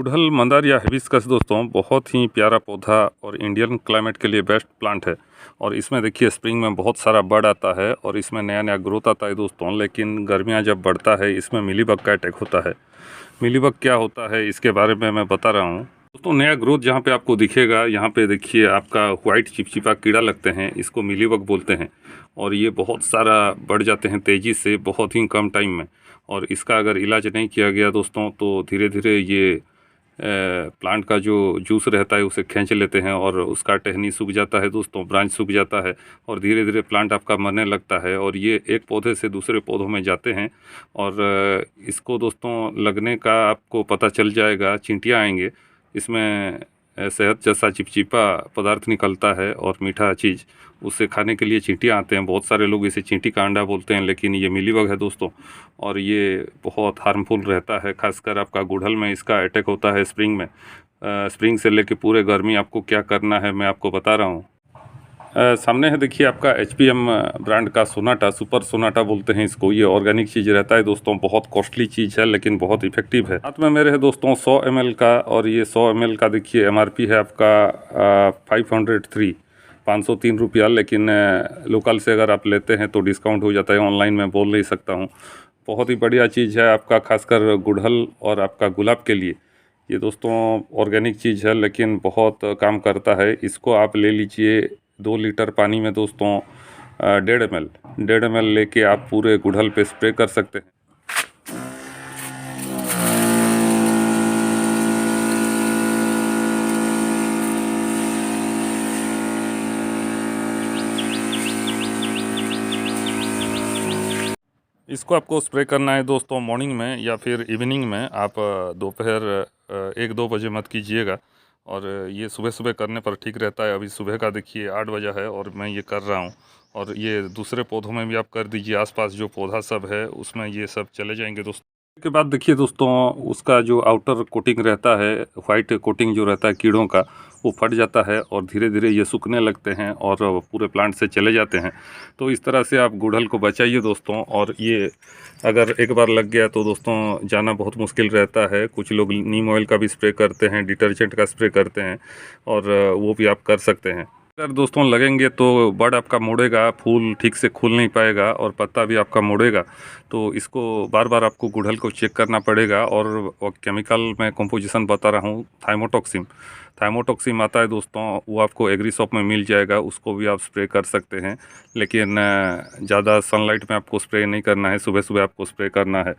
गुड़हल मंदार या हिबिस्कस दोस्तों बहुत ही प्यारा पौधा और इंडियन क्लाइमेट के लिए बेस्ट प्लांट है। और इसमें देखिए स्प्रिंग में बहुत सारा बड आता है और इसमें नया नया ग्रोथ आता है दोस्तों। लेकिन गर्मियां जब बढ़ता है इसमें मिलीबग का अटैक होता है। मिलीबग क्या होता है इसके बारे में मैं बता रहा हूँ दोस्तों। नया ग्रोथ जहाँ पे आपको दिखेगा, यहाँ पे देखिए आपका वाइट चिपचिपा कीड़ा लगते हैं, इसको मिलीबग बोलते हैं। और ये बहुत सारा बढ़ जाते हैं तेज़ी से बहुत ही कम टाइम में। और इसका अगर इलाज नहीं किया गया दोस्तों तो धीरे धीरे ये प्लांट का जो जूस रहता है उसे खींच लेते हैं और उसका टहनी सूख जाता है दोस्तों, ब्रांच सूख जाता है और धीरे धीरे प्लांट आपका मरने लगता है। और ये एक पौधे से दूसरे पौधों में जाते हैं और इसको दोस्तों लगने का आपको पता चल जाएगा, चींटियाँ आएंगे इसमें। शहद जैसा चिपचिपा पदार्थ निकलता है और मीठा चीज़, उसे खाने के लिए चींटियाँ आते हैं। बहुत सारे लोग इसे चींटी का अंडा बोलते हैं, लेकिन ये मिलीबग है दोस्तों। और ये बहुत हार्मफुल रहता है, खासकर आपका गुड़हल में इसका अटैक होता है स्प्रिंग में। स्प्रिंग से लेके पूरे गर्मी आपको क्या करना है मैं आपको बता रहा हूँ। सामने है देखिए आपका HPM ब्रांड का सोनाटा, सुपर सोनाटा बोलते हैं इसको। ये ऑर्गेनिक चीज़ रहता है दोस्तों, बहुत कॉस्टली चीज़ है लेकिन बहुत इफेक्टिव है। हाथ में मेरे है दोस्तों 100 ml का, और ये 100 ml का देखिए MRP है आपका 503 रुपया। लेकिन लोकल से अगर आप लेते हैं तो डिस्काउंट हो जाता है, ऑनलाइन में बोल नहीं सकता हूँ। बहुत ही बढ़िया चीज़ है आपका, खासकर गुड़हल और आपका गुलाब के लिए। ये दोस्तों ऑर्गेनिक चीज़ है लेकिन बहुत काम करता है। इसको आप ले लीजिए 2 लीटर पानी में दोस्तों 1.5 ml लेके आप पूरे गुड़हल पे स्प्रे कर सकते हैं। इसको आपको स्प्रे करना है दोस्तों मॉर्निंग में या फिर इवनिंग में। आप दोपहर 1-2 बजे मत कीजिएगा, और ये सुबह सुबह करने पर ठीक रहता है। अभी सुबह का देखिए 8 बजा है और मैं ये कर रहा हूँ। और ये दूसरे पौधों में भी आप कर दीजिए, आसपास जो पौधा सब है उसमें ये सब चले जाएंगे दोस्तों। के बाद देखिए दोस्तों उसका जो आउटर कोटिंग रहता है, वाइट कोटिंग जो रहता है कीड़ों का, वो फट जाता है और धीरे धीरे ये सूखने लगते हैं और पूरे प्लांट से चले जाते हैं। तो इस तरह से आप गुड़हल को बचाइए दोस्तों। और ये अगर एक बार लग गया तो दोस्तों जाना बहुत मुश्किल रहता है। कुछ लोग नीम ऑयल का भी स्प्रे करते हैं, डिटर्जेंट का स्प्रे करते हैं, और वो भी आप कर सकते हैं। अगर दोस्तों लगेंगे तो बड आपका मुड़ेगा, फूल ठीक से खुल नहीं पाएगा और पत्ता भी आपका मुड़ेगा। तो इसको बार बार आपको गुड़हल को चेक करना पड़ेगा। और केमिकल में कंपोजिशन बता रहा हूँ, थाइमोटॉक्सिम आता है दोस्तों, वो आपको एग्री शॉप में मिल जाएगा, उसको भी आप स्प्रे कर सकते हैं। लेकिन ज़्यादा सनलाइट में आपको स्प्रे नहीं करना है, सुबह सुबह आपको स्प्रे करना है।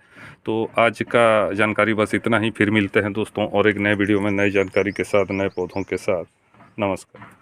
तो आज का जानकारी बस इतना ही, फिर मिलते हैं दोस्तों और एक नए वीडियो में नई जानकारी के साथ, नए पौधों के साथ। नमस्कार।